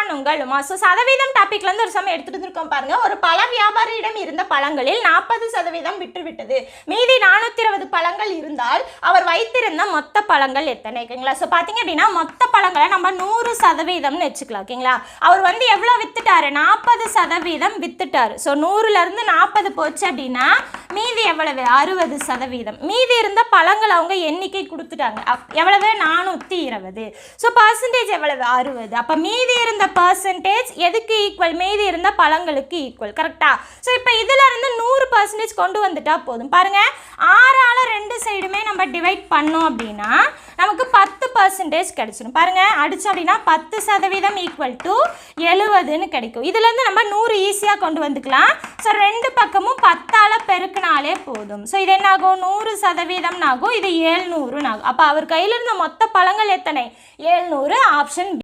காணுங்கள். ஸோ சதவீதம் டாபிக்லேருந்து ஒரு சமயம் எடுத்துகிட்டு இருக்கோம் பாருங்க. ஒரு பழ வியாபாரியிடம் இருந்த பழங்களில் 40% விற்றுவிட்டது. மீதி 420 பழங்கள் இருந்தால் அவர் வைத்திருந்த மொத்த பழங்கள் எத்தனை? ஓகேங்களா. ஸோ பார்த்தீங்க அப்படின்னா மொத்த பழங்களை நம்ம 100%ன்னு வச்சுக்கலாம். ஓகேங்களா. அவர் வந்து எவ்வளோ வித்துட்டாரு? 40% வித்துட்டாரு. ஸோ 100லேருந்து 40 போச்சு அப்படின்னா மீதி எவ்வளவு? 60%. மீதி இருந்த பழங்கள் அவங்க எண்ணிக்கை கொடுத்துட்டாங்க. எவ்வளவு? 420. ஸோ பர்சன்டேஜ் எவ்வளவு? 60. அப்போ மீதி இருந்த பர்சன்டேஜ் எதுக்கு ஈக்குவல்? மீதி இருந்த பழங்களுக்கு ஈக்குவல். கரெக்டா? ஸோ இப்போ இதில் இருந்து 100% கொண்டு வந்துட்டா போதும். பாருங்க, 6ஆல் 2 சைடுமே நம்ம டிவைட் பண்ணோம் அப்படின்னா நமக்கு 10% கிடைச்சிடும். பாருங்க, அடிச்சோம் அப்படின்னா 10% ஈக்குவல் டு 70ன்னு கிடைக்கும். இதுலேருந்து நம்ம 100 ஈஸியாக கொண்டு வந்துக்கலாம். ஸோ 2 பக்கமும் 10ஆல் பெருக்கினாலே போதும். ஸோ இது என்ன ஆகும்? 100% ஆகும். இது 700 ஆகும். அப்போ அவர் கையில் இருந்த மொத்த பழங்கள் எத்தனை? 700. ஆப்ஷன்